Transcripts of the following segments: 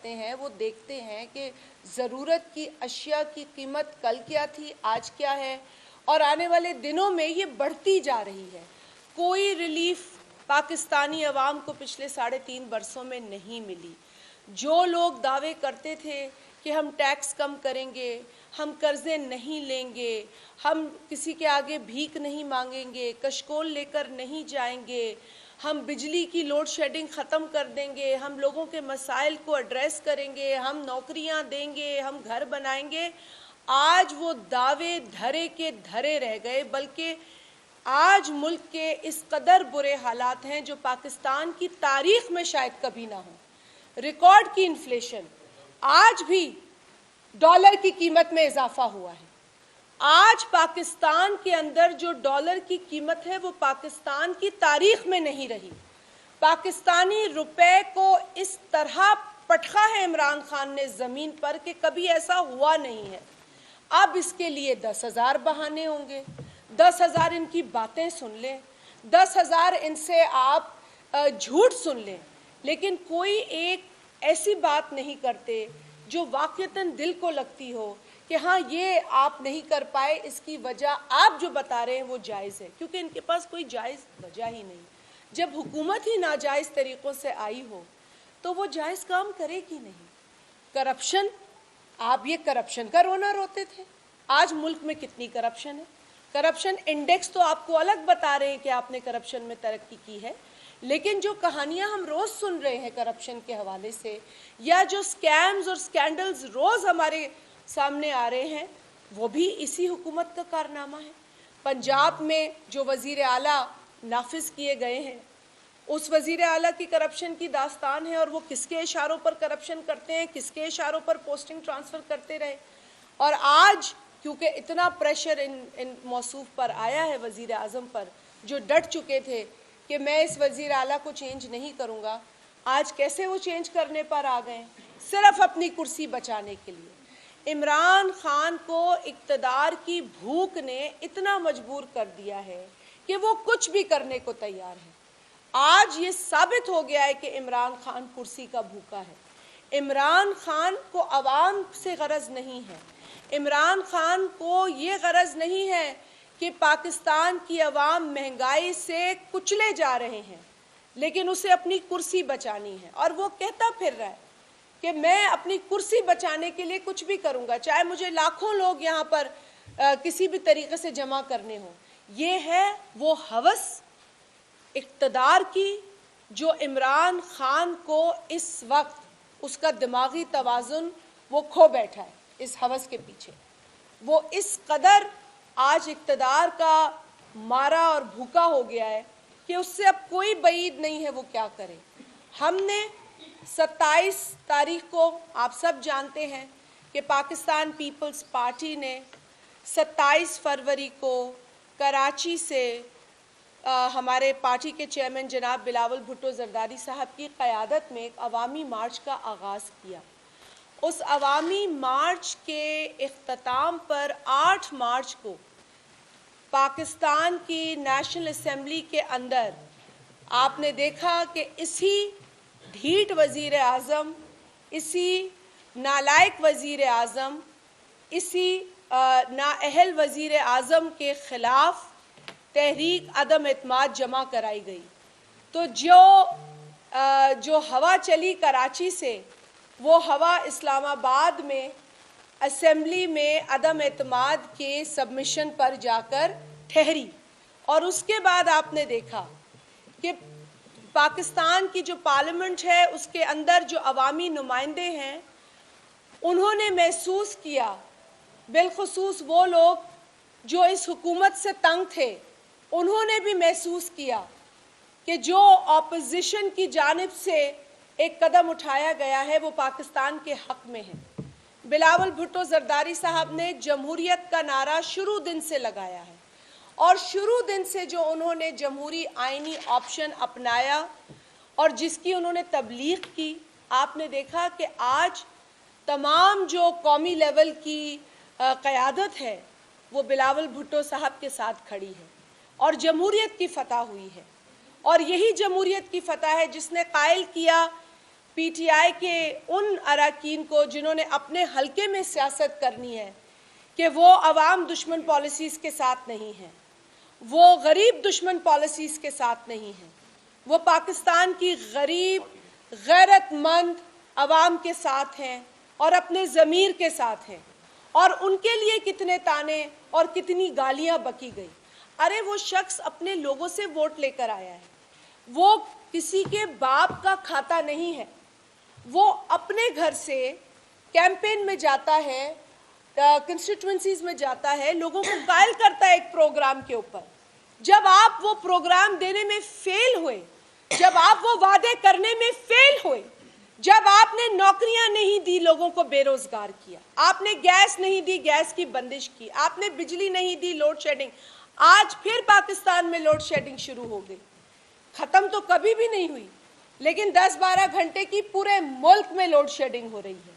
کرتے ہیں وہ دیکھتے ہیں کہ ضرورت کی اشیاء کی قیمت کل کیا تھی، آج کیا ہے، اور آنے والے دنوں میں یہ بڑھتی جا رہی ہے۔ کوئی ریلیف پاکستانی عوام کو پچھلے 3.5 برسوں میں نہیں ملی۔ جو لوگ دعوے کرتے تھے کہ ہم ٹیکس کم کریں گے، ہم قرضے نہیں لیں گے، ہم کسی کے آگے بھیک نہیں مانگیں گے، کشکول لے کر نہیں جائیں گے، ہم بجلی کی لوڈ شیڈنگ ختم کر دیں گے، ہم لوگوں کے مسائل کو ایڈریس کریں گے، ہم نوکریاں دیں گے، ہم گھر بنائیں گے، آج وہ دعوے دھرے کے دھرے رہ گئے۔ بلکہ آج ملک کے اس قدر برے حالات ہیں جو پاکستان کی تاریخ میں شاید کبھی نہ ہوں۔ ریکارڈ کی انفلیشن، آج بھی ڈالر کی قیمت میں اضافہ ہوا ہے۔ آج پاکستان کے اندر جو ڈالر کی قیمت ہے وہ پاکستان کی تاریخ میں نہیں رہی۔ پاکستانی روپے کو اس طرح پٹخا ہے عمران خان نے زمین پر کہ کبھی ایسا ہوا نہیں ہے۔ اب اس کے لیے 10,000 بہانے ہوں گے، 10,000 ان کی باتیں سن لیں، 10,000 ان سے آپ جھوٹ سن لیں، لیکن کوئی ایک ایسی بات نہیں کرتے جو واقعتاً دل کو لگتی ہو کہ ہاں یہ آپ نہیں کر پائے، اس کی وجہ آپ جو بتا رہے ہیں وہ جائز ہے، کیونکہ ان کے پاس کوئی جائز وجہ ہی نہیں۔ جب حکومت ہی ناجائز طریقوں سے آئی ہو تو وہ جائز کام کرے گی نہیں۔ کرپشن، آپ یہ کرپشن کا رونا روتے تھے، آج ملک میں کتنی کرپشن ہے۔ کرپشن انڈیکس تو آپ کو الگ بتا رہے ہیں کہ آپ نے کرپشن میں ترقی کی ہے، لیکن جو کہانیاں ہم روز سن رہے ہیں کرپشن کے حوالے سے، یا جو سکیمز اور سکینڈلز روز ہمارے سامنے آ رہے ہیں، وہ بھی اسی حکومت کا کارنامہ ہے۔ پنجاب میں جو وزیر اعلیٰ نافذ کیے گئے ہیں، اس وزیر اعلیٰ کی کرپشن کی داستان ہے، اور وہ کس کے اشاروں پر کرپشن کرتے ہیں، کس کے اشاروں پر پوسٹنگ ٹرانسفر کرتے رہے۔ اور آج کیونکہ اتنا پریشر ان موصوف پر آیا ہے وزیر اعظم پر، جو ڈٹ چکے تھے کہ میں اس وزیر اعلیٰ کو چینج نہیں کروں گا، آج کیسے وہ چینج کرنے پر آ گئے، صرف اپنی کرسی بچانے کے لیے۔ عمران خان کو اقتدار کی بھوک نے اتنا مجبور کر دیا ہے کہ وہ کچھ بھی کرنے کو تیار ہے۔ آج یہ ثابت ہو گیا ہے کہ عمران خان کرسی کا بھوکا ہے۔ عمران خان کو عوام سے غرض نہیں ہے۔ عمران خان کو یہ غرض نہیں ہے کہ پاکستان کی عوام مہنگائی سے کچلے جا رہے ہیں، لیکن اسے اپنی کرسی بچانی ہے، اور وہ کہتا پھر رہا ہے کہ میں اپنی کرسی بچانے کے لیے کچھ بھی کروں گا، چاہے مجھے لاکھوں لوگ یہاں پر کسی بھی طریقے سے جمع کرنے ہوں۔ یہ ہے وہ ہوس اقتدار کی جو عمران خان کو اس وقت اس کا دماغی توازن وہ کھو بیٹھا ہے اس ہوس کے پیچھے۔ وہ اس قدر آج اقتدار کا مارا اور بھوکا ہو گیا ہے کہ اس سے اب کوئی بعید نہیں ہے وہ کیا کرے۔ ہم نے 27 تاریخ کو، آپ سب جانتے ہیں کہ پاکستان پیپلز پارٹی نے 27 فروری کو کراچی سے ہمارے پارٹی کے چیئرمین جناب بلاول بھٹو زرداری صاحب کی قیادت میں ایک عوامی مارچ کا آغاز کیا۔ اس عوامی مارچ کے اختتام پر 8 مارچ کو پاکستان کی نیشنل اسمبلی کے اندر آپ نے دیکھا کہ اسی ڈھیٹ وزیر اعظم، اسی نالائق وزیر اعظم، اسی نااہل وزیر اعظم کے خلاف تحریک عدم اعتماد جمع کرائی گئی۔ تو جو ہوا چلی کراچی سے، وہ ہوا اسلام آباد میں اسمبلی میں عدم اعتماد کے سبمیشن پر جا کر ٹھہری، اور اس کے بعد آپ نے دیکھا کہ پاکستان کی جو پارلیمنٹ ہے اس کے اندر جو عوامی نمائندے ہیں، انہوں نے محسوس کیا، بالخصوص وہ لوگ جو اس حکومت سے تنگ تھے، انہوں نے بھی محسوس کیا کہ جو اپوزیشن کی جانب سے ایک قدم اٹھایا گیا ہے وہ پاکستان کے حق میں ہے۔ بلاول بھٹو زرداری صاحب نے جمہوریت کا نعرہ شروع دن سے لگایا ہے، اور شروع دن سے جو انہوں نے جمہوری آئینی آپشن اپنایا اور جس کی انہوں نے تبلیغ کی، آپ نے دیکھا کہ آج تمام جو قومی لیول کی قیادت ہے وہ بلاول بھٹو صاحب کے ساتھ کھڑی ہے، اور جمہوریت کی فتح ہوئی ہے۔ اور یہی جمہوریت کی فتح ہے جس نے قائل کیا PTI کے ان اراکین کو جنہوں نے اپنے حلقے میں سیاست کرنی ہے کہ وہ عوام دشمن پالیسیز کے ساتھ نہیں ہیں، وہ غریب دشمن پالیسیز کے ساتھ نہیں ہیں، وہ پاکستان کی غریب غیرت مند عوام کے ساتھ ہیں اور اپنے ضمیر کے ساتھ ہیں، اور ان کے لیے کتنے تانے اور کتنی گالیاں بکی گئی۔ ارے وہ شخص اپنے لوگوں سے ووٹ لے کر آیا ہے، وہ کسی کے باپ کا کھاتا نہیں ہے، وہ اپنے گھر سے کیمپین میں جاتا ہے، کنسٹیٹوئنسیز میں جاتا ہے، لوگوں کو قائل کرتا ہے ایک پروگرام کے اوپر۔ جب آپ وہ پروگرام دینے میں فیل ہوئے، جب آپ وہ وعدے کرنے میں فیل ہوئے، جب آپ نے نوکریاں نہیں دی، لوگوں کو بے روزگار کیا، آپ نے گیس نہیں دی، گیس کی بندش کی، آپ نے بجلی نہیں دی، لوڈ شیڈنگ، آج پھر پاکستان میں لوڈ شیڈنگ شروع ہو گئی۔ ختم تو کبھی بھی نہیں ہوئی، لیکن 10-12 گھنٹے کی پورے ملک میں لوڈ شیڈنگ ہو رہی ہے۔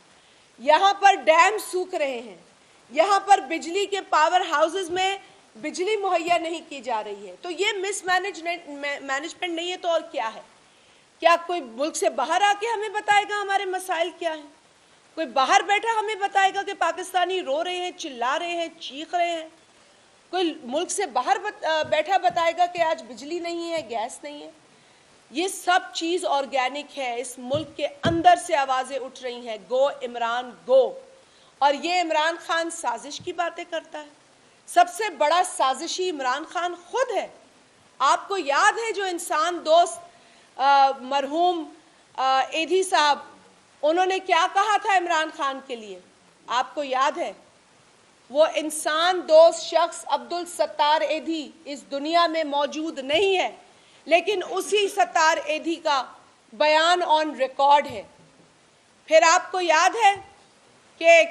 یہاں پر ڈیم سوکھ رہے ہیں، یہاں پر بجلی کے پاور ہاؤسز میں بجلی مہیا نہیں کی جا رہی ہے۔ تو یہ مس مینجمنٹ نہیں ہے تو اور کیا ہے؟ کیا کوئی ملک سے باہر آ کے ہمیں بتائے گا ہمارے مسائل کیا ہیں؟ کوئی باہر بیٹھا ہمیں بتائے گا کہ پاکستانی رو رہے ہیں، چلا رہے ہیں، چیخ رہے ہیں؟ کوئی ملک سے باہر بیٹھا بتائے گا کہ آج بجلی نہیں ہے، گیس نہیں ہے؟ یہ سب چیز آرگینک ہے، اس ملک کے اندر سے آوازیں اٹھ رہی ہیں، گو عمران گو۔ اور یہ عمران خان سازش کی باتیں کرتا ہے، سب سے بڑا سازشی عمران خان خود ہے۔ آپ کو یاد ہے جو انسان دوست مرحوم ایدھی صاحب، انہوں نے کیا کہا تھا عمران خان کے لیے؟ آپ کو یاد ہے؟ وہ انسان دوست شخص عبدالستار ایدھی اس دنیا میں موجود نہیں ہے، لیکن اسی ستار ایدھی کا بیان آن ریکارڈ ہے۔ پھر آپ کو یاد ہے کہ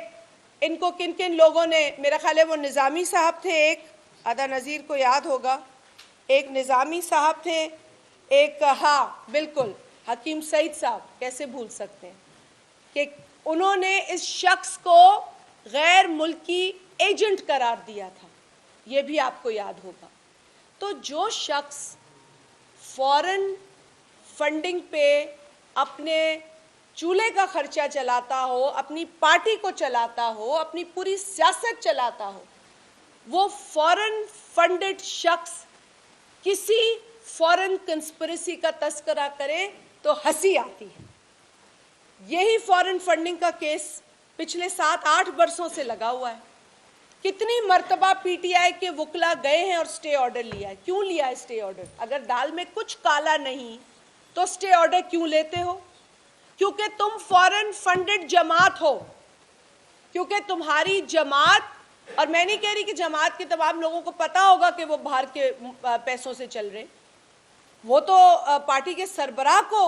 ان کو کن کن لوگوں نے، میرا خیال ہے وہ نظامی صاحب تھے، ایک ادا نذیر کو یاد ہوگا، ایک نظامی صاحب تھے، ایک ہاں بالکل حکیم سعید صاحب، کیسے بھول سکتے ہیں کہ انہوں نے اس شخص کو غیر ملکی ایجنٹ قرار دیا تھا، یہ بھی آپ کو یاد ہوگا۔ تو جو شخص فورن فنڈنگ پہ اپنے چولہے کا خرچہ چلاتا ہو، اپنی پارٹی کو چلاتا ہو، اپنی پوری سیاست چلاتا ہو، وہ فورن فنڈڈ شخص کسی فورن کنسپریسی کا تذکرہ کرے تو ہنسی آتی ہے۔ یہی فورن فنڈنگ کا کیس پچھلے 7-8 برسوں سے لگا ہوا ہے۔ کتنی مرتبہ PTI کے وکلا گئے ہیں اور سٹے آرڈر لیا ہے؟ کیوں لیا ہے سٹے آرڈر؟ اگر دال میں کچھ کالا نہیں تو سٹے آرڈر کیوں لیتے ہو؟ کیونکہ تم فورن فنڈڈ جماعت ہو، کیونکہ تمہاری جماعت، اور میں نہیں کہہ رہی کہ جماعت کے تمام لوگوں کو پتا ہوگا کہ وہ باہر کے پیسوں سے چل رہے، وہ تو پارٹی کے سربراہ کو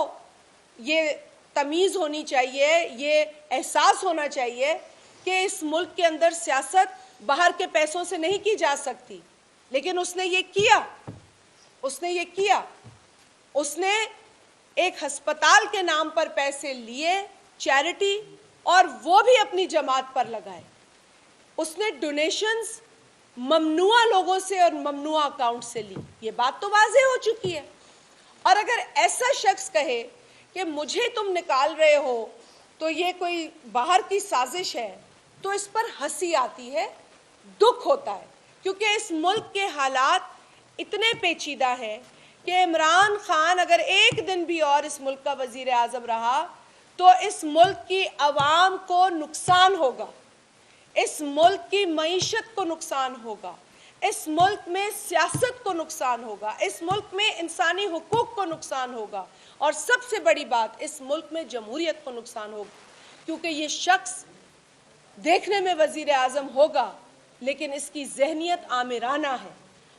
یہ تمیز ہونی چاہیے، یہ احساس ہونا چاہیے کہ اس ملک کے اندر سیاست باہر کے پیسوں سے نہیں کی جا سکتی، لیکن اس نے یہ کیا، اس نے ایک ہسپتال کے نام پر پیسے لیے، چیریٹی، اور وہ بھی اپنی جماعت پر لگائے۔ اس نے ڈونیشنز ممنوعہ لوگوں سے اور ممنوعہ اکاؤنٹ سے لی، یہ بات تو واضح ہو چکی ہے۔ اور اگر ایسا شخص کہے کہ مجھے تم نکال رہے ہو تو یہ کوئی باہر کی سازش ہے، تو اس پر ہنسی آتی ہے، دکھ ہوتا ہے، کیونکہ اس ملک کے حالات اتنے پیچیدہ ہیں کہ عمران خان اگر ایک دن بھی اور اس ملک کا وزیر اعظم رہا تو اس ملک کی عوام کو نقصان ہوگا، اس ملک کی معیشت کو نقصان ہوگا، اس ملک میں سیاست کو نقصان ہوگا، اس ملک میں انسانی حقوق کو نقصان ہوگا، اور سب سے بڑی بات، اس ملک میں جمہوریت کو نقصان ہوگا، کیونکہ یہ شخص دیکھنے میں وزیر اعظم ہوگا لیکن اس کی ذہنیت آمرانہ ہے۔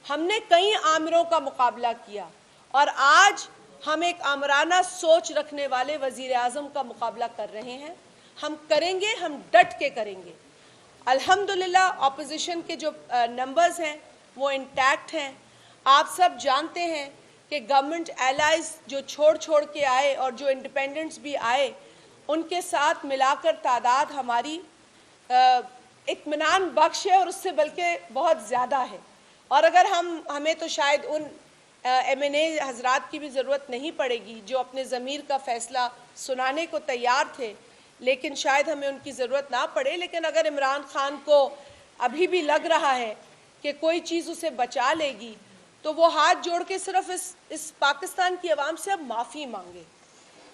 ہم نے کئی آمروں کا مقابلہ کیا اور آج ہم ایک آمرانہ سوچ رکھنے والے وزیر اعظم کا مقابلہ کر رہے ہیں۔ ہم کریں گے، ہم ڈٹ کے کریں گے۔ الحمدللہ اپوزیشن کے جو نمبرز ہیں وہ انٹیکٹ ہیں۔ آپ سب جانتے ہیں کہ گورنمنٹ ایلائز جو چھوڑ کے آئے اور جو انڈیپینڈنٹس بھی آئے، ان کے ساتھ ملا کر تعداد ہماری اطمینان بخش ہے، اور اس سے بلکہ بہت زیادہ ہے۔ اور اگر ہمیں تو شاید ان MNA حضرات کی بھی ضرورت نہیں پڑے گی جو اپنے ضمیر کا فیصلہ सुनाने को तैयार थे, लेकिन शायद हमें उनकी ज़रूरत ना पड़े। लेकिन अगर इमरान खान को अभी भी लग रहा है कि कोई चीज़ उसे बचा लेगी, तो वो हाथ जोड़ के सिर्फ इस पाकिस्तान की आवाम से अब माफ़ी मांगे।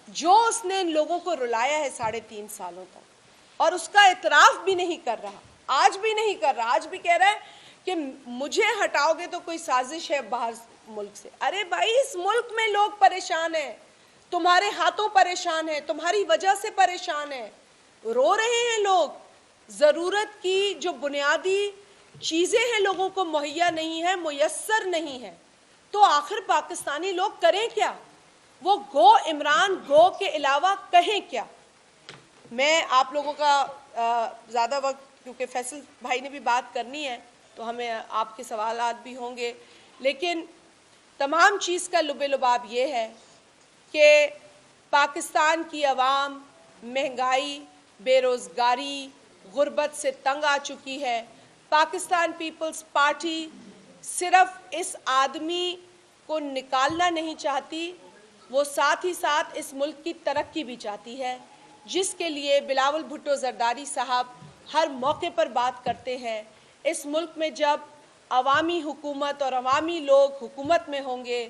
जो उसने इन लोगों को रुलाया है 3.5 सालों तक, और उसका इतराफ़ भी नहीं कर रहा, आज भी नहीं कर रहा, आज भी कह रहा है कि मुझे हटाओगे तो कोई साजिश है बाहर मुल्क से। अरे भाई, इस मुल्क में लोग परेशान हैं, तुम्हारे हाथों परेशान हैं, तुम्हारी वजह से परेशान हैं, रो रहे हैं लोग। ज़रूरत की जो बुनियादी चीज़ें हैं लोगों को मुहैया नहीं है, मुयस्सर नहीं है, तो आखिर पाकिस्तानी लोग करें क्या? वो गो इमरान गो के अलावा कहें क्या? मैं आप लोगों का ज़्यादा वक्त, क्योंकि फैसल भाई ने भी बात करनी है तो हमें आपके सवालात भी होंगे, लेकिन तमाम चीज़ का लुबे-लुबाब ये है कि पाकिस्तान की आवाम महंगाई, बेरोज़गारी, गुर्बत से तंग आ चुकी है। पाकिस्तान पीपल्स पार्टी सिर्फ इस आदमी को निकालना नहीं चाहती, वो साथ ही साथ इस मुल्क की तरक्की भी चाहती है, जिसके लिए बिलावल भुट्टो ज़रदारी साहब हर मौके पर बात करते हैं। इस मुल्क में जब अवामी हुकूमत और अवामी लोग हुकूमत में होंगे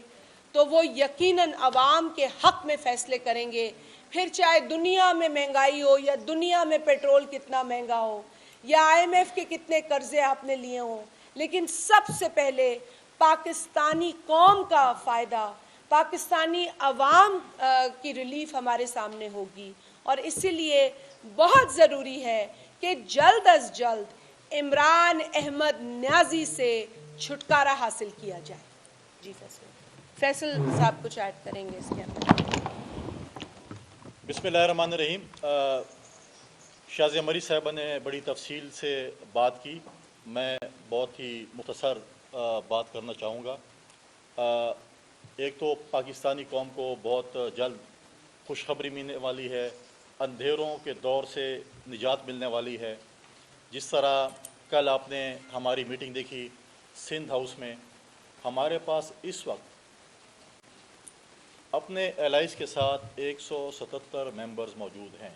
तो वो यकीनन अवाम के हक़ में फ़ैसले करेंगे, फिर चाहे दुनिया में महंगाई हो या दुनिया में पेट्रोल कितना महंगा हो या IMF के कितने कर्ज़े आपने लिए हों, लेकिन सबसे पहले पाकिस्तानी कौम का फ़ायदा, पाकिस्तानी अवाम की रिलीफ हमारे सामने होगी। और इसीलिए बहुत ज़रूरी है कि जल्द अज जल्द इमरान अहमद न्याजी से छुटकारा हासिल किया जाए। जी फैसल साहब कुछ ऐड करेंगे इसके अंदर। बिस्मिल्लाहिर्रहमानिर्रहीम। शाज़िया मरी साहबा ने बड़ी तफसील से बात की, मैं बहुत ही मुख्तसर बात करना चाहूँगा। एक तो पाकिस्तानी कौम को बहुत जल्द खुशखबरी मिलने वाली है, अंधेरों के दौर से निजात मिलने वाली है। जिस तरह कल आपने हमारी मीटिंग देखी सिंध हाउस में, हमारे पास इस वक्त अपने एलाइज के साथ 177 मेंबर्स मौजूद हैं।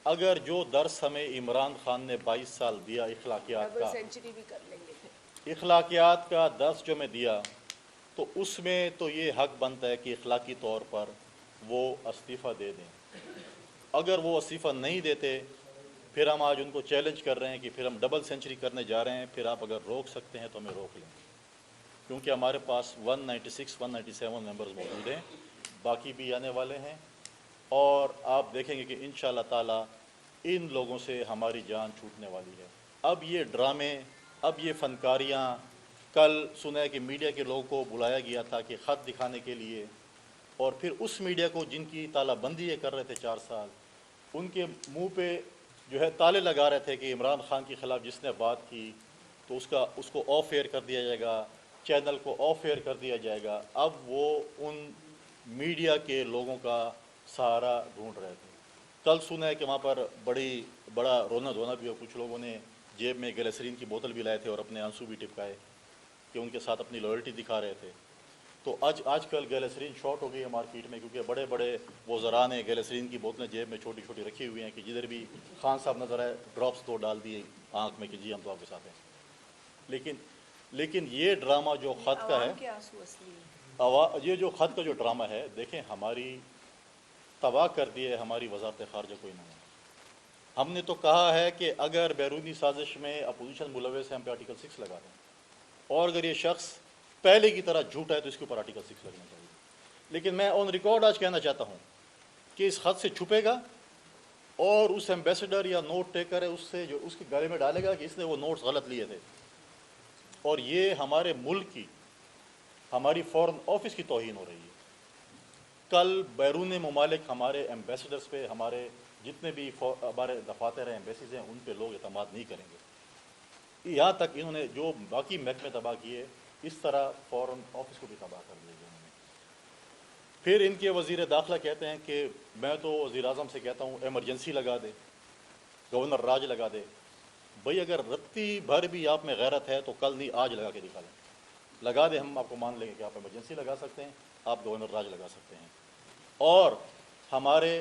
अगर जो दर्स हमें इमरान खान ने 22 साल दिया इखलाकियात का दर्स जो मैं दिया, तो उसमें तो ये हक बनता है कि इखलाकी तौर पर वो इस्तीफ़ा दे दें। अगर वो इस्तीफ़ा नहीं देते, फिर हम आज उनको चैलेंज कर रहे हैं कि फिर हम डबल सेंचुरी करने जा रहे हैं, फिर आप अगर रोक सकते हैं तो हमें रोक लें, क्योंकि हमारे पास 197 मेंबर्स मौजूद हैं, बाकी भी आने वाले हैं। और आप देखेंगे कि इंशाअल्लाह ताला इन लोगों से हमारी जान छूटने वाली है। अब ये ड्रामे, अब ये फनकारियाँ, कल सुना है कि मीडिया के लोगों को बुलाया गया था कि ख़त दिखाने के लिए, और फिर उस मीडिया को जिनकी तालाबंदी ये कर रहे थे 4 साल, उनके मुंह पे जो है ताले लगा रहे थे कि इमरान खान के ख़िलाफ़ जिसने बात की तो उसको ऑफ एयर कर दिया जाएगा, चैनल को ऑफ एयर कर दिया जाएगा। अब वो उन मीडिया के लोगों का सहारा ढूंढ रहे थे। कल सुना है कि वहाँ पर बड़ा रोना धोना भी हो, कुछ लोगों ने जेब में ग्लिसरीन की बोतल भी लाए थे और अपने आंसू भी टिपकाए कि उनके साथ अपनी लॉयल्टी दिखा रहे थे। तो आजकल ग्लिसरीन शॉर्ट हो गई है मार्केट में, क्योंकि बड़े बड़े वज़रा ने ग्लिसरीन की बोतलें जेब में छोटी छोटी रखी हुई हैं कि जिधर भी खान साहब नजर आए ड्रॉप्स तो डाल दिए आँख में कि जी हम तो आपके साथ हैं। लेकिन ये ड्रामा जो ख़त का है, ये जो ख़त का जो ड्रामा है, देखें हमारी तबाह कर दिए हमारी वज़ारत ख़ारजा को इन्होंने। हमने तो कहा है कि अगर बैरूनी साजिश में अपोजिशन मुलव्वस है हम पे आर्टिकल 6 लगा दें, और अगर ये शख्स पहले की तरह झूठा है तो इसके ऊपर आर्टिकल 6 लगना चाहिए। लेकिन मैं ऑन रिकॉर्ड आज कहना चाहता हूँ कि इस ख़त से छुपेगा और उस एम्बेसडर या नोट टेकर है उससे जो उसके गले में डालेगा कि इसने वो नोट्स गलत लिए थे, और ये हमारे मुल्क की, हमारी फॉरेन ऑफिस की तौहीन हो रही है। कल बैरून ममालिक हमारे एम्बेसडर्स पे, हमारे जितने भी हमारे दफातर हैं, एम्बेसीज हैं, उन पे लोग एतमाद नहीं करेंगे। यहाँ तक इन्होंने जो बाकी महकमे तबाह किए, इस तरह फॉरेन ऑफिस को भी तबाह कर दिया इन्होंने। फिर इनके वज़ीर दाखिला कहते हैं कि मैं तो वज़ीर आज़म से कहता हूँ एमरजेंसी लगा दे, गवर्नर राज लगा दे। भाई अगर रत्ती भर भी आप में गैरत है तो कल नहीं आज लगा के दिखा लें, लगा दे, हम आपको मान लेंगे कि आप एमरजेंसी लगा सकते हैं, आप गवर्नर राज लगा सकते हैं। और हमारे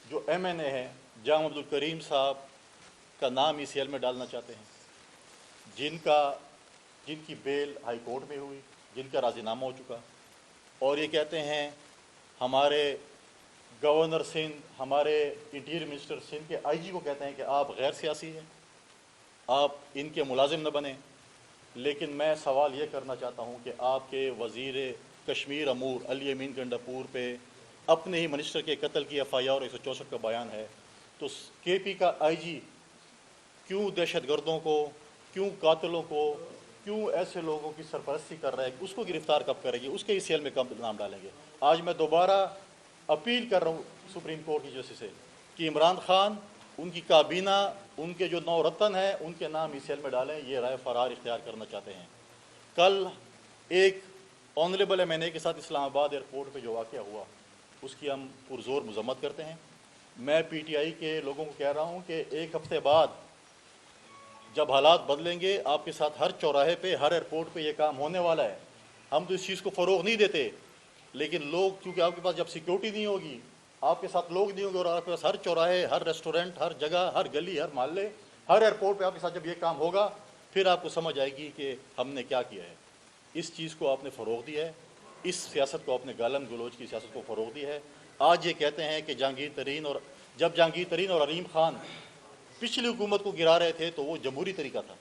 जो MNA हैं जाम अब्दुल करीम साहब का नाम ECL में डालना चाहते हैं, जिनकी बेल हाई कोर्ट में हुई, जिनका राजीनामा हो चुका, और ये कहते हैं हमारे गवर्नर सिंध, हमारे इंटीरियर मिनिस्टर सिंध के IG को कहते हैं कि आप गैर सियासी हैं, आप इनके मुलाजिम न बने। लेकिन मैं सवाल ये करना चाहता हूँ कि आपके वज़ीर कश्मीर अमूर अली अमीन गंडापुर पे अपने ही मिनिस्टर के कत्ल की FIR 164 का बयान है, तो KP का IG क्यों दहशतगर्दों को, क्यों कातिलों को, क्यों ऐसे लोगों की सरपरस्ती कर रहा है, उसको गिरफ्तार कब करेगी, उसके ECL में कब नाम डालेंगे। आज मैं दोबारा अपील कर रहा हूँ सुप्रीम कोर्ट की जस्टिस से कि इमरान खान, उनकी काबीना, उनके जो 9 रत्न हैं, उनके नाम ECL में डालें। ये राय फरार इख्तियार करना चाहते हैं। कल एक ऑनरेबल MNA के साथ इस्लामाबाद एयरपोर्ट पे जो वाक़या हुआ, उसकी हम पुरजोर मजम्मत करते हैं। मैं PTI के लोगों को कह रहा हूँ कि 1 हफ्ते बाद जब हालात बदलेंगे, आपके साथ हर चौराहे पे, हर एयरपोर्ट पे ये काम होने वाला है। हम तो इस चीज़ को फ़रोग़ नहीं देते, लेकिन लोग, क्योंकि आपके पास जब सिक्योरिटी नहीं होगी, आपके साथ लोग नहीं होंगे, और आपके पास हर चौराहे, हर रेस्टोरेंट, हर जगह, हर गली, हर मोहल्ले, हर एयरपोर्ट पे आपके साथ जब ये काम होगा, फिर आपको समझ आएगी कि हमने क्या किया है। इस चीज़ को आपने फ़रोग़ दिया है, इस सियासत को आपने गालम गलोच की सियासत को फ़रोग़ दिया है। आज ये कहते हैं कि जहांगीर तरीन और अलीम खान पिछली हुकूमत को गिरा रहे थे तो वो जमहूरी तरीका था।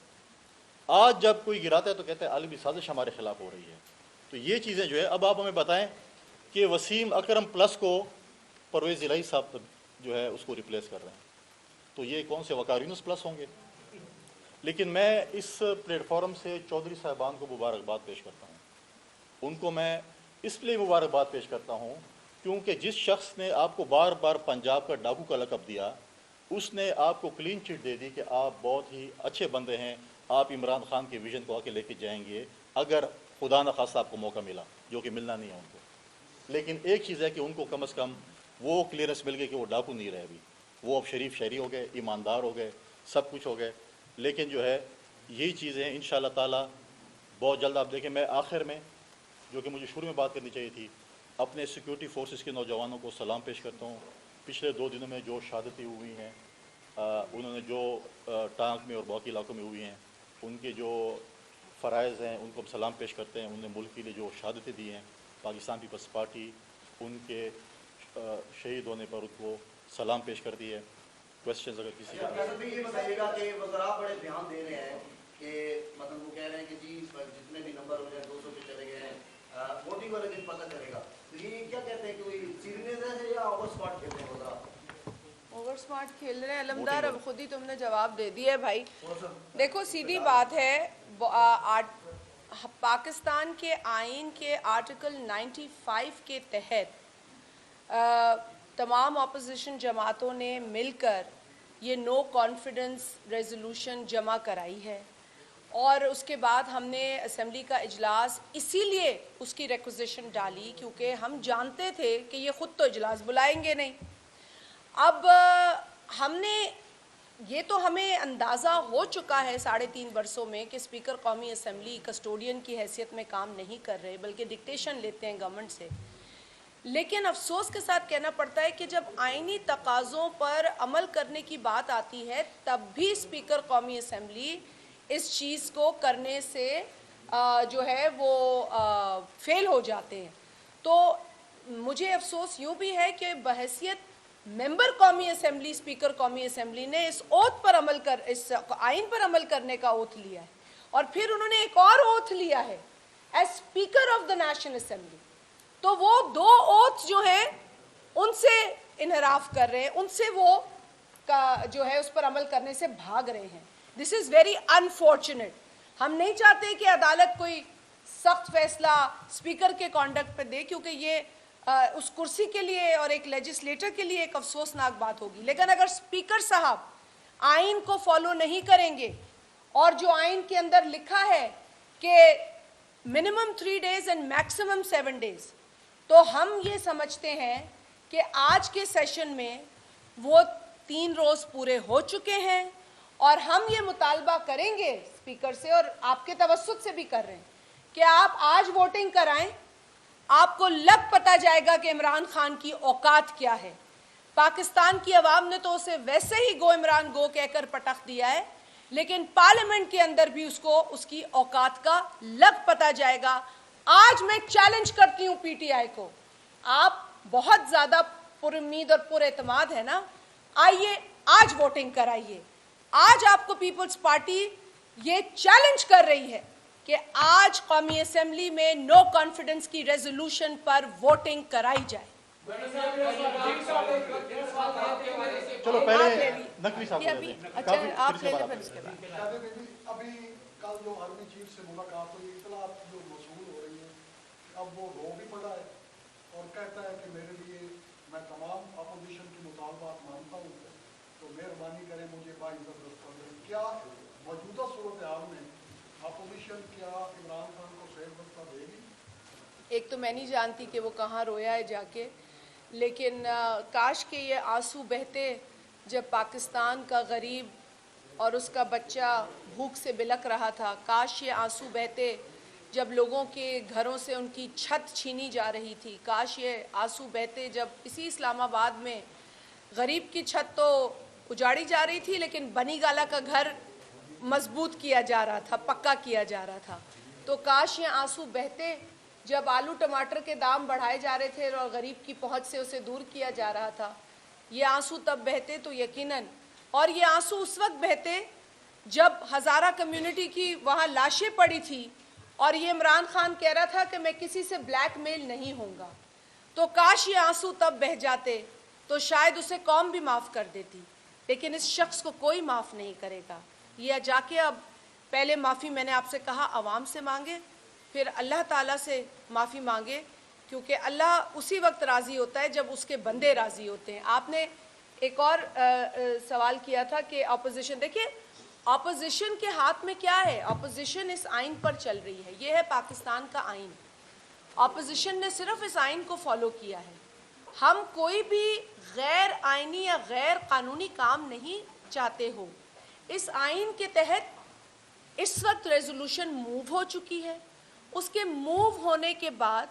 आज जब कोई गिराता है तो कहते हैं आलमी साजिश हमारे खिलाफ हो रही है। तो ये चीज़ें जो है, अब आप हमें बताएं कि वसीम अकरम प्लस को परवेज़ इलाही साहब जो है उसको रिप्लेस कर रहे हैं, तो ये कौन से वकार यूनुस प्लस होंगे। लेकिन मैं इस प्लेटफॉर्म से चौधरी साहबान को मुबारकबाद पेश करता हूँ। उनको मैं इसलिए मुबारकबाद पेश करता हूँ क्योंकि जिस शख्स ने आपको बार बार पंजाब का डाकू का लक़ब दिया, उसने आपको क्लीन चिट दे दी कि आप बहुत ही अच्छे बंदे हैं, आप इमरान खान के विज़न को आके लेके जाएंगे अगर खुदा न खास्ता आपको मौका मिला, जो कि मिलना नहीं है उनको। लेकिन एक चीज़ है कि उनको कम से कम वो क्लियरेंस मिल गई कि वो डाकू नहीं रहे अभी, वो अब शरीफ शहरी हो गए, ईमानदार हो गए, सब कुछ हो गए। लेकिन जो है यही चीज़ें इंशाअल्लाह ताला बहुत जल्द आप देखें। मैं आखिर में, जो कि मुझे शुरू में बात करनी चाहिए थी, अपने सिक्योरिटी फोर्सेस के नौजवानों को सलाम पेश करता हूँ। पिछले 2 दिनों में जो शहादतें हुई हैं, उन्होंने जो टांग में और बाकी इलाकों में हुई हैं, उनके जो फ़राइज़ हैं उनको हम सलाम पेश करते हैं। उन्होंने मुल्क के लिए जो शहादतें दी हैं, पाकिस्तान पीपल्स पार्टी उनके शहीद होने पर उनको सलाम पेश करती है। क्वेश्चन अगर किसी का ये बताइएगा कि वज़रा बड़े बयान दे रहे हैं कि मतलब वो कह रहे हैं कि जी जितने भी नंबर हो जाए 200 पे चले गए हैं, वोटिंग वाले दिन पता चलेगा। तो ये क्या कहते हैं कि कोई सीरियस है या ओवर स्मार्ट खेल रहे हैं वज़रा? ओवर स्मार्ट खेल रहे हैं अलमदार, अब खुद ही तुमने जवाब दे दिया है भाई। देखो सीधी बात है, पाकिस्तान के आइन के आर्टिकल 95 के तहत तमाम अपोजिशन जमातों ने मिलकर ये नो कॉन्फिडेंस रेजोल्यूशन जमा कराई है, और उसके बाद हमने असेंबली का इजलास इसीलिए उसकी रिक्वेजिशन डाली क्योंकि हम जानते थे कि ये ख़ुद तो इजलास बुलाएंगे नहीं। अब हमने ये तो हमें अंदाज़ा हो चुका है 3.5 वर्षों में कि स्पीकर कौमी असेंबली कस्टोडियन की हैसियत में काम नहीं कर रहे, बल्कि डिक्टेशन लेते हैं गवर्नमेंट से। लेकिन अफसोस के साथ कहना पड़ता है कि जब आइनी तकाज़ों पर अमल करने की बात आती है, तब भी स्पीकर कौमी असेंबली इस चीज़ को करने से जो है वो फेल हो जाते हैं। तो मुझे अफसोस यूँ भी है कि बहैसियत मेंबर कौमी असेंबली स्पीकर कौमी असेंबली ने इस ओथ पर अमल कर, इस आइन पर अमल करने का ओथ लिया है, और फिर उन्होंने एक और ओथ लिया है as speaker of the national assembly. तो वो 2 ओथ जो हैं उनसे इनहराफ कर रहे हैं, उनसे वो का जो है उस पर अमल करने से भाग रहे हैं। This is very unfortunate. हम नहीं चाहते कि अदालत कोई सख्त फैसला स्पीकर के कॉन्डक्ट पे दे, क्योंकि ये उस कुर्सी के लिए और एक लेजिस्लेटर के लिए एक अफसोसनाक बात होगी। लेकिन अगर स्पीकर साहब आइन को फॉलो नहीं करेंगे, और जो आइन के अंदर लिखा है कि minimum 3 days and maximum 7 days, तो हम ये समझते हैं कि आज के सेशन में वो 3 रोज़ पूरे हो चुके हैं, और हम ये मुतालबा करेंगे स्पीकर से, और आपके तवस्सुत से भी कर रहे हैं कि आप आज वोटिंग कराएं, आपको लग पता जाएगा कि इमरान खान की औकात क्या है। पाकिस्तान की आवाम ने तो उसे वैसे ही गो इमरान गो कहकर पटक दिया है, लेकिन पार्लियामेंट के अंदर भी उसको उसकी औकात का लग पता जाएगा। आज मैं चैलेंज करती हूं पीटीआई को, आप बहुत ज्यादा पुरुम्मीद और पुरएतमाद है ना, आइए आज वोटिंग कराइए। आज आपको पीपल्स पार्टी ये चैलेंज कर रही है कि आज कौमी असेंबली में नो कॉन्फिडेंस की रेजोल्यूशन पर वोटिंग कराई जाए। चलो आप पहले ले ली। नकवी साहब ये को अभी दे दें। अच्छा काफी आप फिर ले इसके लें बाद फिर इसके बाद। कहते थे जी अभी कल जो आर्मी चीफ से मुलाकात हुई, इतला जो मसूल हो रही है, अब वो रो भी पड़ा है और कहता है कि मेरे लिए मैं तमाम अपोजिशन की मुतालबात मानता हूँ, तो मेहरबानी करें मुझे बाइज्जत रास्ता दें। क्या मौजूदा सूरत हाल में अपोजिशन क्या इमरान खान को सही रास्ता देगी? एक तो मैं नहीं जानती कि वो कहाँ रोया है जाके, लेकिन काश के ये आंसू बहते जब पाकिस्तान का गरीब और उसका बच्चा भूख से बिलख रहा था। काश ये आंसू बहते जब लोगों के घरों से उनकी छत छीनी जा रही थी। काश ये आंसू बहते जब इसी इस्लामाबाद में गरीब की छत तो उजाड़ी जा रही थी, लेकिन बनी गाला का घर मजबूत किया जा रहा था, पक्का किया जा रहा था। तो काश ये आंसू बहते जब आलू टमाटर के दाम बढ़ाए जा रहे थे और गरीब की पहुंच से उसे दूर किया जा रहा था। ये आंसू तब बहते तो यकीनन, और ये आंसू उस वक्त बहते जब हज़ारा कम्युनिटी की वहाँ लाशें पड़ी थी और ये इमरान खान कह रहा था कि मैं किसी से ब्लैकमेल नहीं होऊंगा। तो काश ये आंसू तब बह जाते तो शायद उसे कौम भी माफ़ कर देती, लेकिन इस शख्स को कोई माफ़ नहीं करेगा। ये जाके अब पहले माफ़ी मैंने आपसे कहा आवाम से मांगे, फिर अल्लाह ताला से माफ़ी मांगे, क्योंकि अल्लाह उसी वक्त राज़ी होता है जब उसके बंदे राज़ी होते हैं। आपने एक और सवाल किया था कि अपोजिशन, देखिए अपोजिशन के हाथ में क्या है, अपोजिशन इस आइन पर चल रही है, ये है पाकिस्तान का आइन। अपोजिशन ने सिर्फ इस आइन को फॉलो किया है। हम कोई भी गैर आइनी या गैर कानूनी काम नहीं चाहते हो। इस आइन के तहत इस वक्त रेजोल्यूशन मूव हो चुकी है, उसके मूव होने के बाद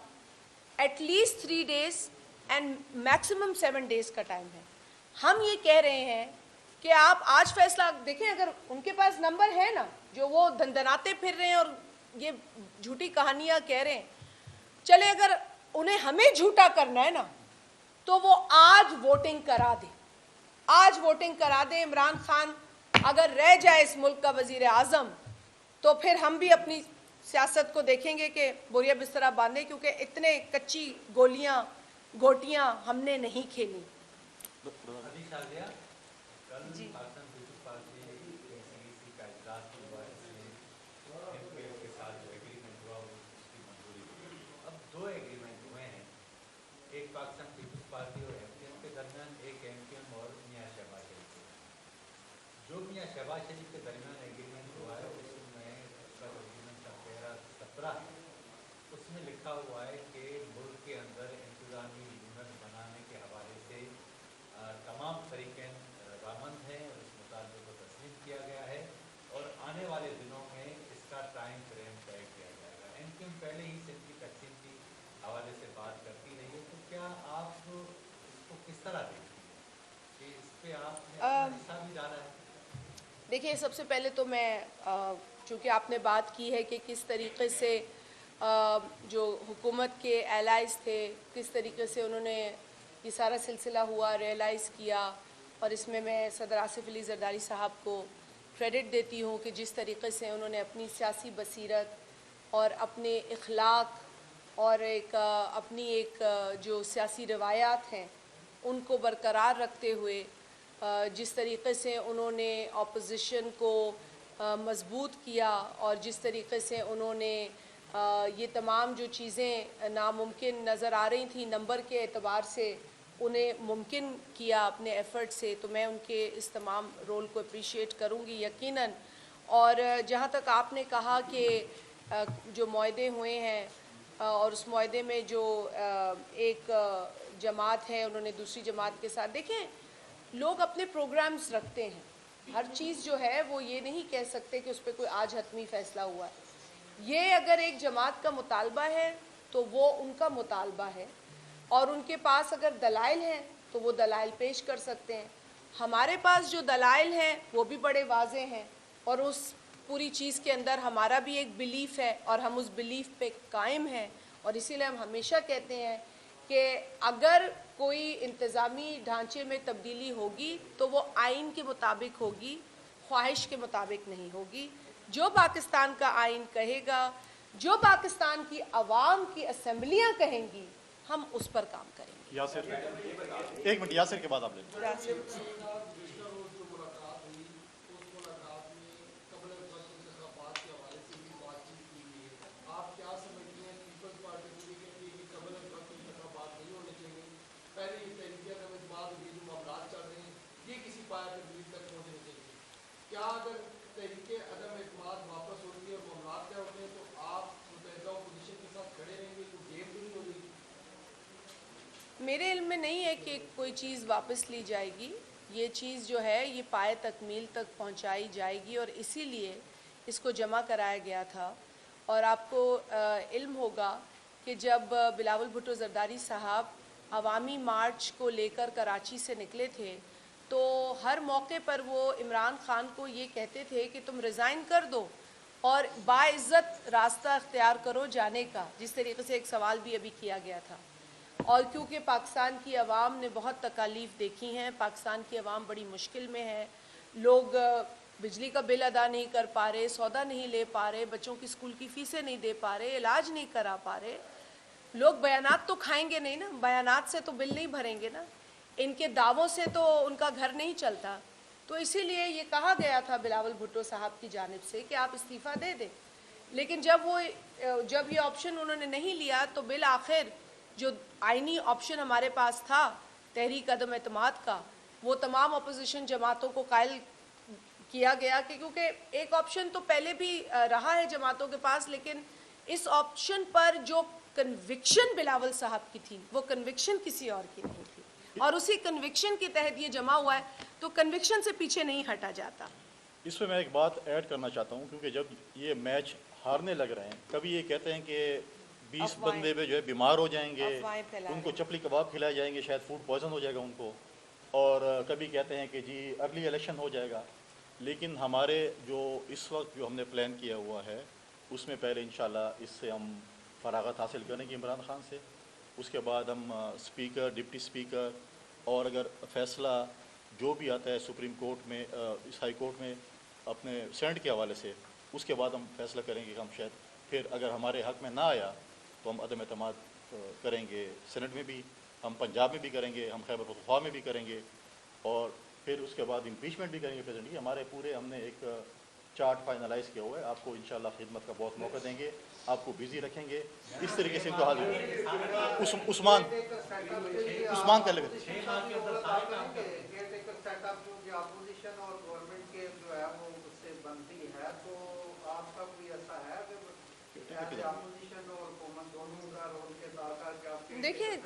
at least 3 days and maximum 7 days का टाइम है। हम ये कह रहे हैं कि आप आज फैसला देखें, अगर उनके पास नंबर है ना, जो वो दंदनाते फिर रहे हैं और ये झूठी कहानियां कह रहे हैं, चले अगर उन्हें हमें झूठा करना है ना, तो वो आज वोटिंग करा दे, आज वोटिंग करा दे। इमरान खान अगर रह जाए इस मुल्क का वजीर आज़म, तो फिर हम भी अपनी सियासत को देखेंगे कि बोरिया बिस्तरा बांधे, क्योंकि इतने कच्ची गोलियां गोटियां हमने नहीं खेली। जी एक पाकिस्तान पीपल्स पार्टी और एमपीएम के दरमियान, एक एमपीएम और मियां शहबाज शरीफ के। जो मियां शहबाज शरीफ के दरमियान एग्रीमेंट हुआ है, उसमें उसका एग्रीमेंट का पैरा 17 है, उसमें लिखा हुआ है कि मुल्क के अंदर इंतजामी यूनिट बनाने के हवाले से तमाम तरीक़े रजामंद हैं और इस मुतालबे को तस्लीम किया गया है और आने वाले दिनों में इसका टाइम फ्रेम तय किया जाएगा। एमपीएम पहले ही सिंध की तकसीम की हवाले से बात करती रही है, तो क्या आप इसको किस तरह देखती हैं कि इस पे आपने अपना हिस्सा भी डाला है? देखिए, सबसे पहले तो मैं चूँकि आपने बात की है कि किस तरीके से जो हुकूमत के एलाइज थे, किस तरीके से उन्होंने ये सारा सिलसिला हुआ रियलाइज़ किया, और इसमें मैं सदर आसिफ अली जरदारी साहब को क्रेडिट देती हूँ कि जिस तरीके से उन्होंने अपनी सियासी बसीरत और अपने इखलाक और अपनी एक जो सियासी रवायात हैं उनको बरकरार रखते हुए जिस तरीके से उन्होंने अपोजिशन को मजबूत किया और जिस तरीके से उन्होंने ये तमाम जो चीज़ें नामुमकिन नज़र आ रही थी नंबर के एतबार से उन्हें मुमकिन किया अपने एफ़र्ट से, तो मैं उनके इस तमाम रोल को अप्रिशिएट करूँगी यकीनन। और जहाँ तक आपने कहा कि जो मुआहदे हुए हैं और उस मुआहदे में जो एक जमात है उन्होंने दूसरी जमात के साथ, देखें लोग अपने प्रोग्राम्स रखते हैं, हर चीज़ जो है वो ये नहीं कह सकते कि उस पर कोई आज हतमी फ़ैसला हुआ है। ये अगर एक जमात का मुतालबा है تو وہ ان کا مطالبہ ہے اور ان کے پاس اگر دلائل ہیں تو وہ دلائل پیش کر سکتے ہیں. ہمارے پاس جو دلائل ہیں وہ بھی بڑے واضح ہیں اور اس پوری چیز کے اندر ہمارا بھی ایک بلیف ہے اور ہم اس بلیف پہ قائم ہیں. اور اسی لیے ہم ہمیشہ کہتے ہیں کہ اگر کوئی انتظامی ڈھانچے میں تبدیلی ہوگی تو وہ آئین کے مطابق ہوگی, خواہش کے مطابق نہیں ہوگی. جو پاکستان کا آئین کہے گا, جو پاکستان کی عوام کی اسمبلیاں کہیں گی, ہم اس پر کام کریں گے. یاسر ایک منٹ, یاسر کے بعد آپ لیں. میرے علم میں نہیں ہے کہ کوئی چیز واپس لی جائے گی. یہ چیز جو ہے یہ پائے تکمیل تک پہنچائی جائے گی اور اسی لیے اس کو جمع کرایا گیا تھا. اور آپ کو علم ہوگا کہ جب بلاول بھٹو زرداری صاحب عوامی مارچ کو لے کر کراچی سے نکلے تھے تو ہر موقع پر وہ عمران خان کو یہ کہتے تھے کہ تم ریزائن کر دو اور باعزت راستہ اختیار کرو جانے کا, جس طریقے سے ایک سوال بھی ابھی کیا گیا تھا. اور کیونکہ پاکستان کی عوام نے بہت تکالیف دیکھی ہیں, پاکستان کی عوام بڑی مشکل میں ہے, لوگ بجلی کا بل ادا نہیں کر پا رہے, سودا نہیں لے پا رہے, بچوں کی اسکول کی فیسیں نہیں دے پا رہے, علاج نہیں کرا پا رہے. لوگ بیانات تو کھائیں گے نہیں نا, بیانات سے تو بل نہیں بھریں گے نا, ان کے دعووں سے تو ان کا گھر نہیں چلتا. تو اسی لیے یہ کہا گیا تھا بلاول بھٹو صاحب کی جانب سے کہ آپ استعفیٰ دے دیں. لیکن جب یہ آپشن انہوں نے نہیں لیا تو بالآخر جو آئینی آپشن ہمارے پاس تھا تحریک عدم اعتماد کا, وہ تمام اپوزیشن جماعتوں کو قائل کیا گیا کہ کیونکہ ایک آپشن تو پہلے بھی رہا ہے جماعتوں کے پاس, لیکن اس آپشن پر جو کنوکشن بلاول صاحب کی تھی وہ کنوکشن کسی اور کی نہیں تھی, اور اسی کنوکشن کے تحت یہ جمع ہوا ہے, تو کنوکشن سے پیچھے نہیں ہٹا جاتا. اس میں ایک بات ایڈ کرنا چاہتا ہوں, کیونکہ جب یہ میچ ہارنے لگ رہے ہیں, کبھی یہ کہتے ہیں کہ 20 بندے پہ جو ہے بیمار ہو جائیں گے, ان کو چپلی کباب کھلائے جائیں گے, شاید فوڈ پوائزن ہو جائے گا ان کو, اور کبھی کہتے ہیں کہ جی ارلی الیکشن ہو جائے گا. لیکن ہمارے جو اس وقت جو ہم نے پلان کیا ہوا ہے اس میں پہلے انشاءاللہ اس سے ہم فراغت حاصل کریں گے عمران خان سے. اس کے بعد ہم اسپیکر, ڈپٹی اسپیکر, اور اگر فیصلہ جو بھی آتا ہے سپریم کورٹ میں, اس ہائی کورٹ میں اپنے سینٹ کے حوالے سے, اس کے بعد ہم فیصلہ کریں گے کہ ہم شاید پھر اگر ہمارے حق میں نہ آیا تو ہم عدم اعتماد کریں گے. سینٹ میں بھی, ہم پنجاب میں بھی کریں گے, ہم خیبر پختونخوا میں بھی کریں گے, اور پھر اس کے بعد امپیچمنٹ بھی کریں گے. پریزیڈنٹ کی ہمارے پورے ہم نے ایک چارٹ فائنلائز کیا ہوا ہے. آپ کو انشاءاللہ خدمت کا بہت موقع دیں گے, آپ کو بزی رکھیں گے, اس طریقے سے ان کو حاضر. عثمان کر لے دیکھیں,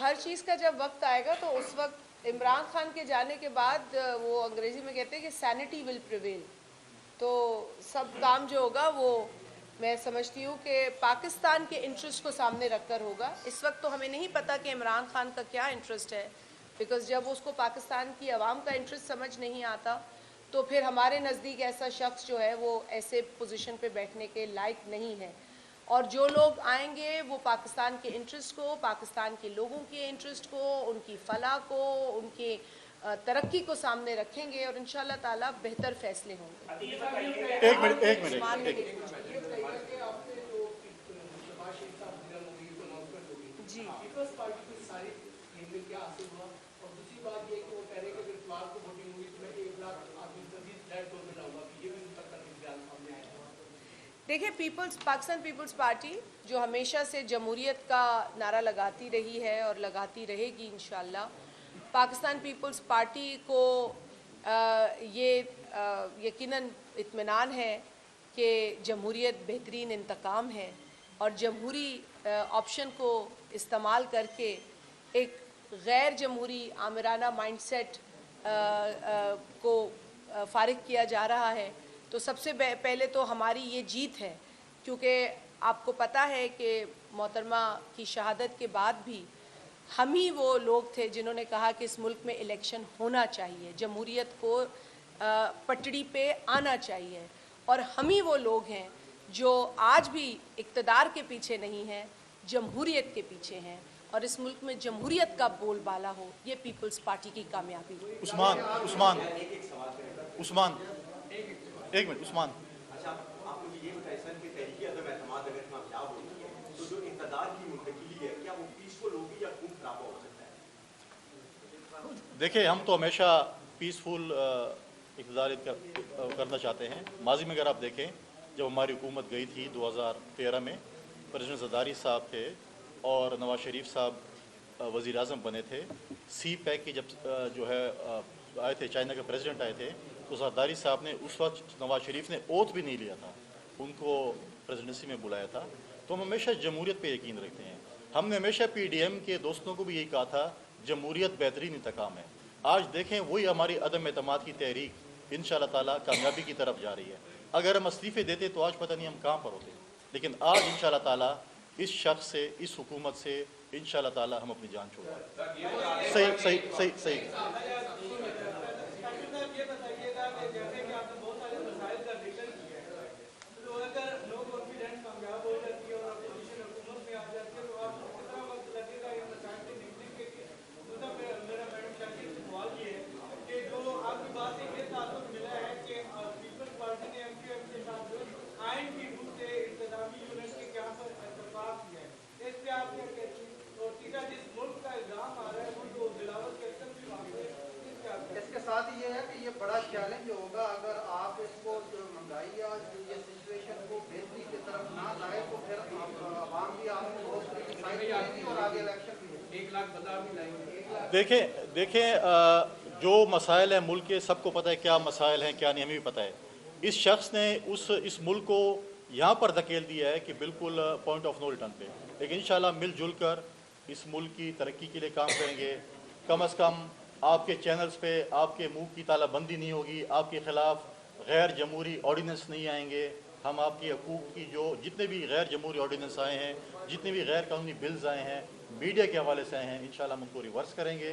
ہر چیز کا جب وقت آئے گا تو اس وقت عمران خان کے جانے کے بعد وہ انگریزی میں کہتے ہیں کہ سینٹی ول پریویل, تو سب کام جو ہوگا وہ میں سمجھتی ہوں کہ پاکستان کے انٹرسٹ کو سامنے رکھ کر ہوگا. اس وقت تو ہمیں نہیں پتہ کہ عمران خان کا کیا انٹرسٹ ہے, بیکاز جب اس کو پاکستان کی عوام کا انٹرسٹ سمجھ نہیں آتا تو پھر ہمارے نزدیک ایسا شخص جو ہے وہ ایسے پوزیشن پہ بیٹھنے کے لائق نہیں ہے. اور جو لوگ آئیں گے وہ پاکستان کے انٹرسٹ کو, پاکستان کے لوگوں کے انٹرسٹ کو, ان کی فلاح کو, ان کی ترقی کو سامنے رکھیں گے, اور انشاءاللہ تعالیٰ بہتر فیصلے ہوں گے. ایک منٹ. جی, دیکھیں, پاکستان پیپلز پارٹی جو ہمیشہ سے جمہوریت کا نعرہ لگاتی رہی ہے اور لگاتی رہے گی انشاءاللہ, پاکستان پیپلز پارٹی کو یہ یقیناً اطمینان ہے کہ جمہوریت بہترین انتقام ہے, اور جمہوری آپشن کو استعمال کر کے ایک غیر جمہوری آمرانہ مائنڈ سیٹ کو فارغ کیا جا رہا ہے. تو سب سے پہلے تو ہماری یہ جیت ہے, کیونکہ آپ کو پتہ ہے کہ मोहतरमा की शहादत के बाद भी हम ही वो लोग थे जिन्होंने कहा कि इस मुल्क में इलेक्शन होना चाहिए, जमहूरियत को पटड़ी पे आना चाहिए, और हम ही वो लोग हैं जो आज भी इक़्तिदार के पीछे नहीं हैं, जमहूरियत के पीछे हैं, और इस मुल्क में जमहूरियत का बोलबाला हो, ये पीपल्स पार्टी की कामयाबी है। उस्मान उस्मान उस्मान एक मिनट उस्मान, अच्छा, आप मुझे ये बताइए सर कि तहरीक अदम एतमाद अगर कामयाब होती है तो जो इक़्तिदार की मुंतकिली है क्या वो पीसफुल होगी या खून खराबा हो सकता है? देखिए हम तो हमेशा पीसफुल इक़्तिदार करना चाहते हैं। माजी में अगर आप देखें, जब हमारी हुकूमत गई थी 2013 में, प्रेसिडेंट ज़रदारी साहब थे और नवाज शरीफ साहब वज़ीर आज़म बने थे। सी पैक की जब जो है आए थे, चाइना के प्रेसिडेंट आए थे, तो ज़रदारी साहब ने उस वक्त नवाज शरीफ ने ओथ भी नहीं लिया था, उनको प्रेसिडेंसी में बुलाया था। तो हम हमेशा जमहूरियत पे यकीन रखते हैं। हमने हमेशा PDM के दोस्तों को भी यही कहा था, जमहूरियत बेहतरीन इंतकाम है। आज देखें वही हमारी अदम एतमाद की तहरीक इंशाअल्लाह ताला कामयाबी की तरफ जा रही है। अगर हम इस्तीफ़े देते तो आज पता नहीं हम कहाँ पर होते, लेकिन आज इंशाअल्लाह ताला इस शख्स से, इस हुकूमत से इंशाअल्लाह ताला हम अपनी जान छोड़ेंगे। सही सही सही सही इसके साथ ये है कि ये बड़ा चैलेंज होगा अगर आप इसको जो महंगाई या ये सिचुएशन को बेहतरी की तरफ ना लाए तो फिर आवाम भी आपको बहुत क्रिटिसाइज करेगी और आगे इलेक्शन भी 1 लाख बता भी लाएंगे। देखें जो मसाइल हैं मुल्क के, सबको पता है क्या मसाइल हैं क्या नहीं, हमें भी पता है। इस शख्स ने इस मुल्क को यहाँ पर धकेल दिया है कि बिल्कुल पॉइंट ऑफ नो रिटर्न पे, लेकिन इंशाल्लाह मिलजुल कर इस मुल्क की तरक्की के लिए काम करेंगे। कम अज़ कम आपके चैनल्स पे आपके मुंह की तालाबंदी नहीं होगी, आपके ख़िलाफ़ गैर जमहूरी ऑर्डिनेंस नहीं आएंगे। हम आपके हकूक़ की जो जितने भी गैर जमहूरी ऑर्डिनेंस आए हैं, जितने भी गैर कानूनी बिल्स आए हैं, मीडिया के हवाले से आए हैं, इंशाल्लाह हम उनको रिवर्स करेंगे।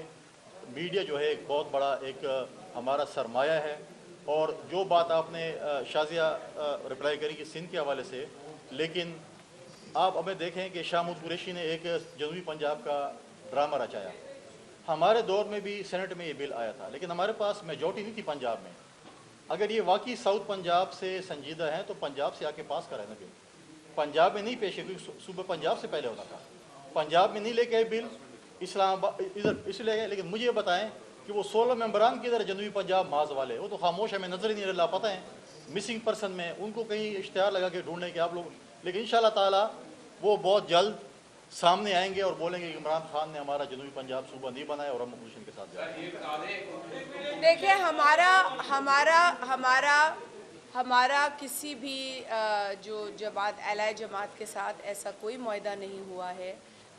मीडिया जो है एक बहुत बड़ा एक हमारा सरमाया है। और जो बात आपने शाजिया रिप्लाई करी कि सिंध के हवाले से, लेकिन आप हमें देखें कि शाह महमूद कुरैशी ने एक जनूबी पंजाब का ड्रामा रचाया। हमारे दौर में भी सेनेट में ये बिल आया था, लेकिन हमारे पास मेजॉरिटी नहीं थी पंजाब में। अगर ये वाकई साउथ पंजाब से संजीदा हैं तो पंजाब से आके पास कराए ना बिल। पंजाब में नहीं पेश है क्योंकि सूबे पंजाब से पहले होना था, पंजाब में नहीं लेके आए बिल, इस्लामाबाद इधर इसलिए गए। लेकिन मुझे बताएं कि वो 16 मेंबरान किधर जनूबी पंजाब माज वाले, वो तो खामोश हमें नजर ही नहीं रहा। पता है मिसिंग पर्सन में उनको कहीं इश्तिहार लगा के ढूंढने के आप लोग, लेकिन इंशाल्लाह ताला वो बहुत जल्द सामने आएंगे और बोलेंगे कि इमरान खान ने हमारा जनूबी पंजाब सूबा नहीं बनाया और हम अपोजिशन के साथ जाएंगे। देखिए हमारा किसी भी जो जमात एलाय जमात के साथ ऐसा कोई मुआहदा नहीं हुआ है।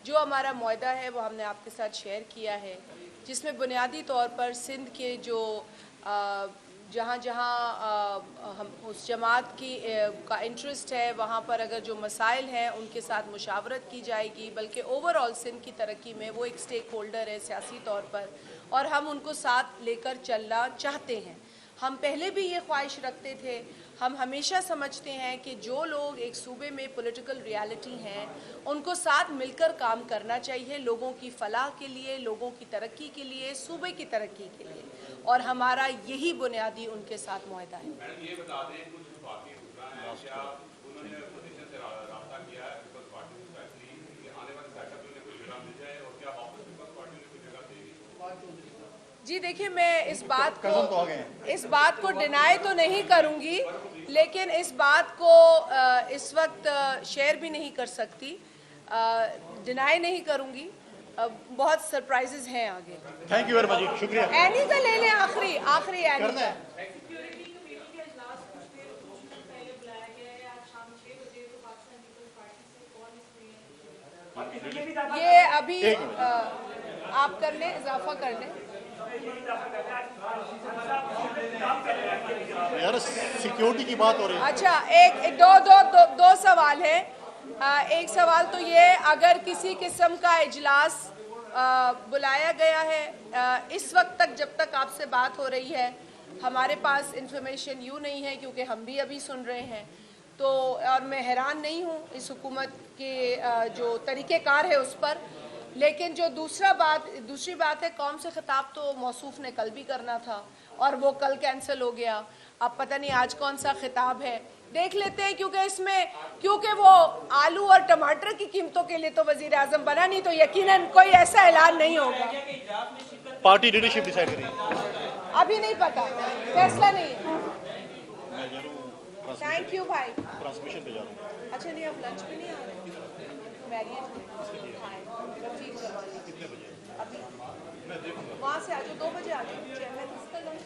जो हमारा मुआहदा है वो हमने आपके साथ शेयर किया है, जिसमें बुनियादी तौर पर सिंध के जो जहाँ हम उस जमात की का इंटरेस्ट है वहाँ पर अगर जो मसाइल हैं उनके साथ मुशावरत की जाएगी, बल्कि ओवरऑल सिंध की तरक्की में वो एक स्टेक होल्डर है सियासी तौर पर, और हम उनको साथ लेकर चलना चाहते हैं। हम पहले भी ये ख्वाहिश रखते थे। हम हमेशा समझते हैं कि जो लोग एक सूबे में पॉलिटिकल रियलिटी हैं उनको साथ मिलकर काम करना चाहिए, लोगों की फलाह के लिए, लोगों की तरक्की के लिए, सूबे की तरक्की के लिए, और हमारा यही बुनियादी उनके साथ मुआहदा है। मैडम ये बता दें कुछ पार्टी क्या उन्होंने अपोजिशन से राब्ता किया है पीपल्स पार्टी स्पेशली आने वाले सेटअप में कोई जगह मिल जाए और क्या वापस पीपल्स पार्टी ने कोई जगह देगी? जी देखिए, मैं इस बात को डिनाई तो नहीं करूंगी, लेकिन इस बात को इस वक्त शेयर भी नहीं कर सकती, डिनाई नहीं करूंगी। बहुत सरप्राइजेस हैं आगे। थैंक यू वेरी मच, शुक्रिया। एनी का ले लें, आखिरी एनी का। ये अभी आप कर लें, इजाफा कर लें। यार सिक्योरिटी की बात हो रही है। अच्छा, एक दो सवाल है। एक सवाल तो ये, अगर किसी किस्म का इजलास बुलाया गया है इस वक्त तक, जब तक आपसे बात हो रही है, हमारे पास इंफॉर्मेशन यूँ नहीं है क्योंकि हम भी अभी सुन रहे हैं, तो और मैं हैरान नहीं हूँ इस हुकूमत के जो तरीक़ेकार है उस पर। लेकिन जो दूसरी बात है, कौम से खिताब तो मौसूफ ने कल भी करना था और वो कल कैंसिल हो गया। अब पता नहीं आज कौन सा खिताब है, देख लेते हैं, क्योंकि वो आलू और टमाटर की कीमतों के लिए तो वजीर आजम बना नहीं, तो यकीनन कोई ऐसा ऐलान नहीं होगा। पार्टी लीडरशिप डिसाइड करेगी, अभी नहीं पता, फैसला नहीं है। मैं जा रहा हूँ थैंक यू भाई। ट्रांसमिशन पे जा रहा हूँ। अच्छा नहीं, आप लंच पे नहीं आ रहे? मैरिज ठीक कितने बजे? अभी मैं देखूंगा। वहाँ से आ जाओ, 2 बजे आ जाओ। चेयरमैन इसका लंच